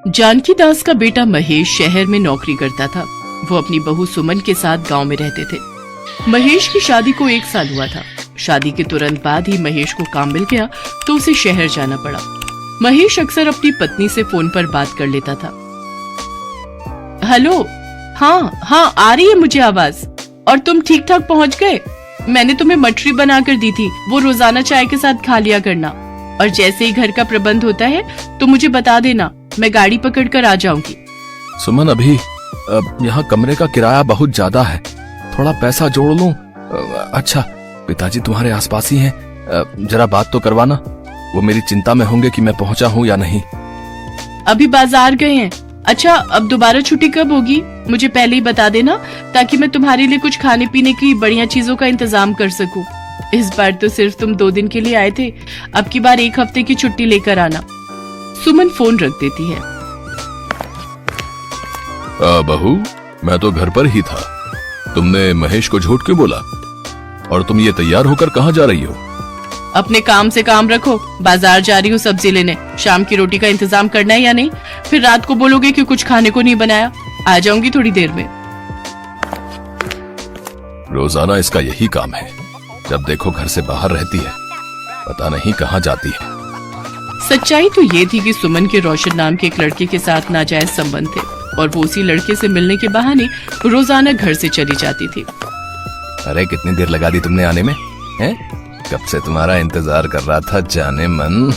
जानकी दास का बेटा महेश शहर में नौकरी करता था। वो अपनी बहू सुमन के साथ गांव में रहते थे। महेश की शादी को 1 साल हुआ था। शादी के तुरंत बाद ही महेश को काम मिल गया तो उसे शहर जाना पड़ा। महेश अक्सर अपनी पत्नी से फोन पर बात कर लेता था। हेलो, हाँ आ रही है मुझे आवाज। और तुम ठीक ठाक पहुंच गए? मैंने तुम्हें मटरी बनाकर दी थी, वो रोजाना चाय के साथ खा लिया करना। और जैसे ही घर का प्रबंध होता है तो मुझे बता देना, मैं गाड़ी पकड़ कर आ जाऊंगी। सुमन, अभी यहाँ कमरे का किराया बहुत ज्यादा है, थोड़ा पैसा जोड़ लूं। अच्छा, पिताजी तुम्हारे आसपास ही हैं, जरा बात तो करवाना। वो मेरी चिंता में होंगे कि मैं पहुंचा हूँ या नहीं। अभी बाजार गए हैं। अच्छा, अब दोबारा छुट्टी कब होगी मुझे पहले ही बता देना, ताकि मैं तुम्हारे लिए कुछ खाने पीने की बढ़िया चीजों का इंतजाम कर सकूं। इस बार तो सिर्फ तुम 2 दिन के लिए आए थे, अब की बार 1 हफ्ते की छुट्टी लेकर आना। सुमन फोन रख देती है। बहू, मैं तो घर पर ही था। तुमने महेश को झूठ क्यों बोला? और तुम ये तैयार होकर कहाँ जा रही हो? अपने काम से काम रखो, बाजार जा रही हूँ सब्जी लेने। शाम की रोटी का इंतजाम करना है या नहीं? फिर रात को बोलोगे कि कुछ खाने को नहीं बनाया। आ जाऊंगी थोड़ी देर में। रोजाना इसका यही काम है, जब देखो घर से बाहर रहती है, पता नहीं कहाँ जाती है। सच्चाई तो ये थी कि सुमन के रोशन नाम के एक लड़के के साथ नाजायज संबंध थे और वो उसी लड़के से मिलने के बहाने रोजाना घर से चली जाती थी। अरे, कितनी देर लगा दी तुमने आने में? हैं? कब से तुम्हारा इंतजार कर रहा था जाने मन।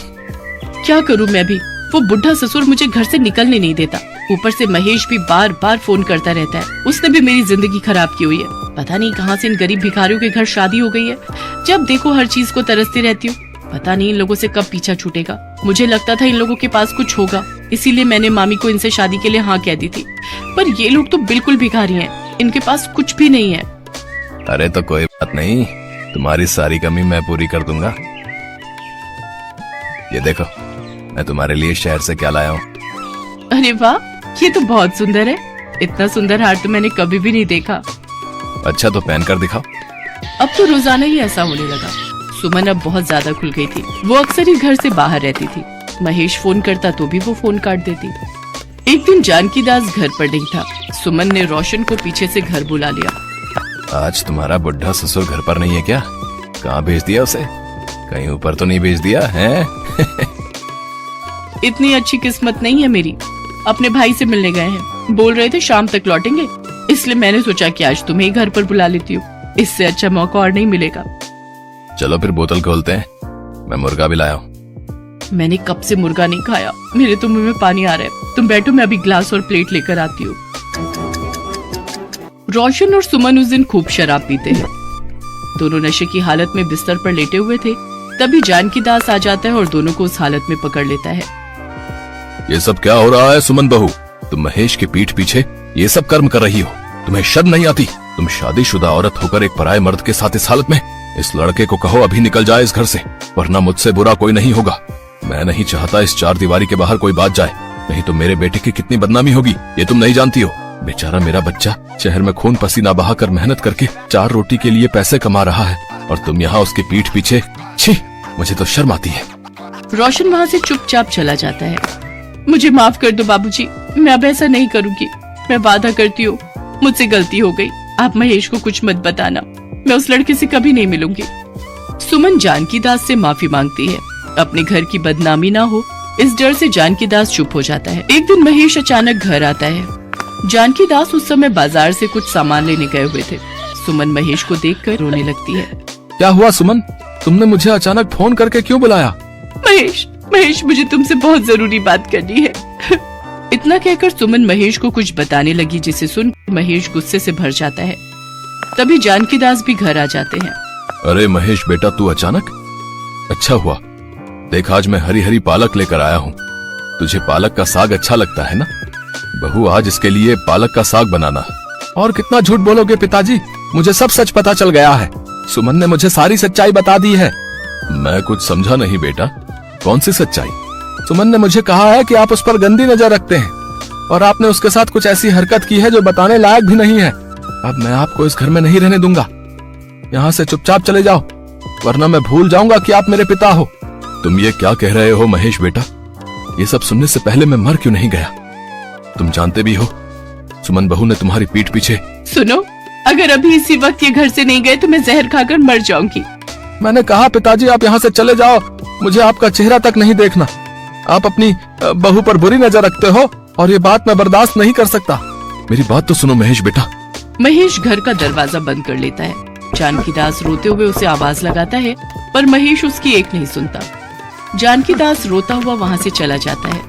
क्या करूं मैं भी, वो बुढ़ा ससुर मुझे घर से निकलने नहीं देता। ऊपर से महेश भी बार बार फोन करता रहता है। उसने भी मेरी जिंदगी खराब की हुई है। पता नहीं कहां से इन गरीब भिखारियों के घर शादी हो गई है। जब देखो हर चीज को तरसती रहती हूँ। पता नहीं इन लोगों से कब पीछा छूटेगा। मुझे लगता था इन लोगों के पास कुछ होगा, इसीलिए मैंने मामी को इनसे शादी के लिए हाँ कह दी थी। पर ये लोग तो बिल्कुल भिखारी हैं, इनके पास कुछ भी नहीं है। अरे तो कोई बात नहीं, तुम्हारी सारी कमी मैं पूरी कर दूंगा। ये देखो, मैं तुम्हारे लिए शहर से क्या लाया हूँ। अरे वाह, ये तो बहुत सुंदर है। इतना सुंदर हार तो मैंने कभी भी नहीं देखा। अच्छा, तो पहन कर दिखाओ। अब तो रोजाना ही ऐसा होने लगा। सुमन अब बहुत ज्यादा खुल गई थी। वो अक्सर ही घर से बाहर रहती थी। महेश फोन करता तो भी वो फोन काट देती। एक दिन जानकी दास घर पर नहीं था। सुमन ने रोशन को पीछे से घर बुला लिया। आज तुम्हारा बुढ़ा ससुर घर पर नहीं है क्या? कहाँ भेज दिया उसे? कहीं ऊपर तो नहीं भेज दिया है? इतनी अच्छी किस्मत नहीं है मेरी। अपने भाई से मिलने गए हैं, बोल रहे थे शाम तक लौटेंगे, इसलिए मैंने सोचा कि आज तुम्हें ही घर पर बुला लेती हूँ। इससे अच्छा मौका और नहीं मिलेगा। चलो फिर बोतल खोलते हैं, मैं मुर्गा भी लाया हूँ। मैंने कब से मुर्गा नहीं खाया, मेरे तो मुंह में पानी आ रहा है। तुम बैठो, मैं अभी ग्लास और प्लेट लेकर आती हूँ। रोशन और सुमन उस दिन खूब शराब पीते हैं। दोनों नशे की हालत में बिस्तर पर लेटे हुए थे। तभी जानकी दास आ जाता है और दोनों को उस हालत में पकड़ लेता है। ये सब क्या हो रहा है सुमन बहू? तुम महेश की पीठ पीछे ये सब कर्म कर रही हो, तुम्हें शर्म नहीं आती? तुम शादीशुदा औरत होकर एक पराये मर्द के साथ इस हालत में। इस लड़के को कहो अभी निकल जाए इस घर से, वरना मुझसे बुरा कोई नहीं होगा। मैं नहीं चाहता इस 4 दीवारी के बाहर कोई बात जाए, नहीं तो मेरे बेटे की कितनी बदनामी होगी ये तुम नहीं जानती हो। बेचारा मेरा बच्चा शहर में खून पसीना बहाकर मेहनत करके 4 रोटी के लिए पैसे कमा रहा है, और तुम यहाँ उसकी पीठ पीछे। छी, मुझे तो शर्म आती है। रोशन वहाँ से चुपचाप चला जाता है। मुझे माफ कर दो बाबूजी, मैं अब ऐसा नहीं करूँगी। मैं वादा करती हूँ, मुझसे गलती हो गई। आप महेश को कुछ मत बताना, मैं उस लड़के से कभी नहीं मिलूंगी। सुमन जानकी दास से माफी मांगती है। अपने घर की बदनामी ना हो, इस डर से जानकी दास चुप हो जाता है। एक दिन महेश अचानक घर आता है। जानकी दास उस समय बाजार से कुछ सामान लेने गए हुए थे। सुमन महेश को देखकर रोने लगती है। क्या हुआ सुमन, तुमने मुझे अचानक फोन करके क्यों बुलाया? महेश, मुझे तुमसे बहुत जरूरी बात करनी है। इतना कहकर सुमन महेश को कुछ बताने लगी, जिसे सुन महेश गुस्से से भर जाता है। तभी जानकी दास भी घर आ जाते हैं। अरे महेश बेटा, तू अचानक? अच्छा हुआ, देख आज मैं हरी हरी पालक लेकर आया हूँ। तुझे पालक का साग अच्छा लगता है ना? बहू, आज इसके लिए पालक का साग बनाना। और कितना झूठ बोलोगे पिताजी, मुझे सब सच पता चल गया है। सुमन ने मुझे सारी सच्चाई बता दी है। मैं कुछ समझा नहीं बेटा, कौन सी सच्चाई? सुमन ने मुझे कहा है कि आप उस पर गंदी नजर रखते हैं, और आपने उसके साथ कुछ ऐसी हरकत की है जो बताने लायक भी नहीं है। अब मैं आपको इस घर में नहीं रहने दूंगा। यहाँ से चुपचाप चले जाओ, वरना मैं भूल जाऊंगा कि आप मेरे पिता हो। तुम ये क्या कह रहे हो महेश बेटा? ये सब सुनने से पहले मैं मर क्यों नहीं गया? तुम जानते भी हो सुमन बहू ने तुम्हारी पीठ पीछे। सुनो, अगर अभी इसी वक्त ये घर से नहीं गए तो मैं जहर खाकर मर जाऊंगी। मैंने कहा पिताजी आप यहाँ से चले जाओ, मुझे आपका चेहरा तक नहीं देखना। आप अपनी बहू पर बुरी नजर रखते हो और ये बात मैं बर्दाश्त नहीं कर सकता। मेरी बात तो सुनो महेश बेटा। महेश घर का दरवाजा बंद कर लेता है। जानकी दास रोते हुए उसे आवाज लगाता है, पर महेश उसकी एक नहीं सुनता। जानकी दास रोता हुआ वहाँ से चला जाता है।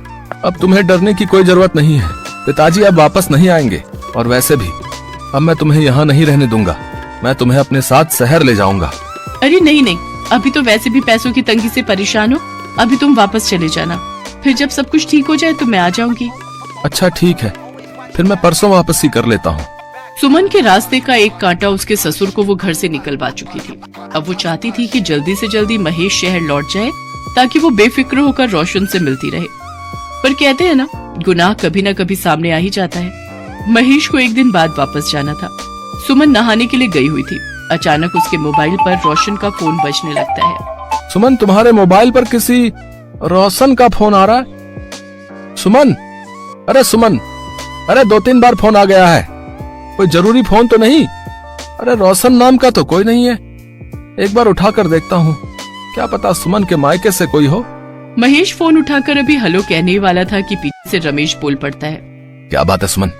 अब तुम्हें डरने की कोई जरूरत नहीं है, पिताजी अब वापस नहीं आएंगे। और वैसे भी अब मैं तुम्हें यहाँ नहीं रहने दूंगा, मैं तुम्हें अपने साथ शहर ले जाऊंगा। अरे नहीं नहीं, अभी तो वैसे भी पैसों की तंगी से परेशान हो, अभी तुम वापस चले जाना, फिर जब सब कुछ ठीक हो जाए तो मैं आ जाऊंगी। अच्छा ठीक है, फिर मैं परसों वापसी कर लेता हूँ। सुमन के रास्ते का एक कांटा उसके ससुर को वो घर से निकलवा चुकी थी। अब वो चाहती थी कि जल्दी से जल्दी महेश शहर लौट जाए ताकि वो बेफिक्र होकर रोशन से मिलती रहे। पर कहते हैं ना, गुनाह कभी न कभी सामने आ ही जाता है। महेश को एक दिन बाद वापस जाना था। सुमन नहाने के लिए गई हुई थी। अचानक उसके मोबाइल पर रोशन का फोन बजने लगता है। सुमन तुम्हारे मोबाइल पर किसी रोशन का फोन आ रहा है। सुमन, अरे सुमन, अरे 2-3 बार फोन आ गया है, कोई जरूरी फोन तो नहीं? अरे रोशन नाम का तो कोई नहीं है, एक बार उठाकर देखता हूँ, क्या पता सुमन के मायके से कोई हो। महेश फोन उठाकर अभी हेलो कहने वाला था कि पीछे से रमेश बोल पड़ता है। क्या बात है सुमन,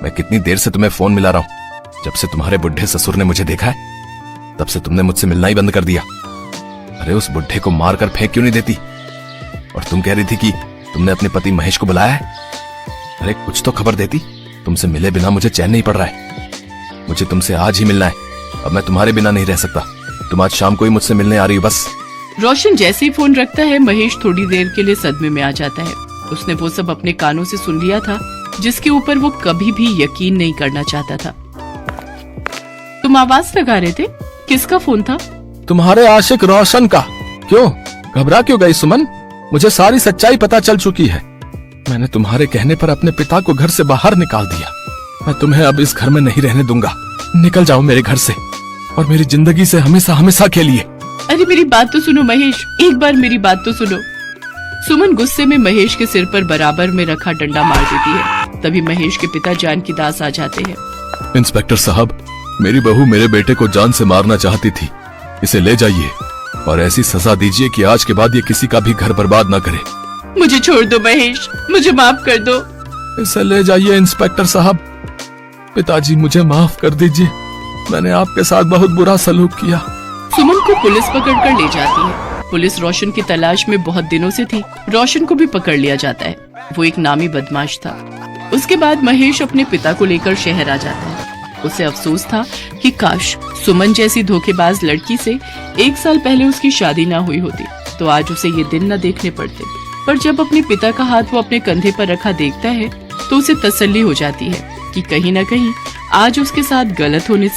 मैं कितनी देर से तुम्हें फोन मिला रहा हूँ। जब से तुम्हारे बुढ़े ससुर ने मुझे देखा है तब से तुमने मुझसे मिलना ही बंद कर दिया। अरे उस बुढ़े को मार कर फेंक क्यों नहीं देती? और तुम कह रही थी कि तुमने अपने पति महेश को बुलाया है। अरे कुछ तो खबर देती, तुमसे मिले बिना मुझे चैन नहीं पड़ रहा है। मुझे तुमसे आज ही मिलना है, अब मैं तुम्हारे बिना नहीं रह सकता। तुम आज शाम को ही मुझसे मिलने आ रही हो बस। रोशन जैसे ही फोन रखता है, महेश थोड़ी देर के लिए सदमे में आ जाता है। उसने वो सब अपने कानों से सुन लिया था जिसके ऊपर वो कभी भी यकीन नहीं करना चाहता था। तुम आवाज लगा रहे थे, किसका फोन था? तुम्हारे आशिक रोशन का। क्यों, घबरा क्यों गई सुमन? मुझे सारी सच्चाई पता चल चुकी है। मैंने तुम्हारे कहने पर अपने पिता को घर से बाहर निकाल दिया। मैं तुम्हें अब इस घर में नहीं रहने दूंगा। निकल जाओ मेरे घर से और मेरी जिंदगी से हमेशा हमेशा के लिए। अरे मेरी बात तो सुनो महेश, एक बार मेरी बात तो सुनो। सुमन गुस्से में महेश के सिर पर बराबर में रखा डंडा मार देती है। तभी महेश के पिता जानकी दास आ जाते हैं। इंस्पेक्टर साहब, मेरी बहू मेरे बेटे को जान से मारना चाहती थी, इसे ले जाइए और ऐसी सजा दीजिए कि आज के बाद ये किसी का भी घर बर्बाद ना करे। मुझे छोड़ दो महेश, मुझे माफ कर दो। इसे ले जाइए इंस्पेक्टर साहब। पिताजी मुझे माफ कर दीजिए, मैंने आपके साथ बहुत बुरा सलूक किया। सुमन को पुलिस पकड़कर ले जाती है। पुलिस रोशन की तलाश में बहुत दिनों से थी। रोशन को भी पकड़ लिया जाता है। वो एक नामी बदमाश था। उसके बाद महेश अपने पिता को लेकर शहर आ जाता है। उसे अफसोस था कि काश सुमन जैसी धोखेबाज लड़की से 1 साल पहले उसकी शादी ना हुई होती तो आज उसे ये दिन न देखने पड़ते। पर जब अपने पिता का हाथ वो अपने कंधे पर रखा देखता है तो उसे तसल्ली हो जाती है कि कहीं न कहीं आज उसके साथ गलत होने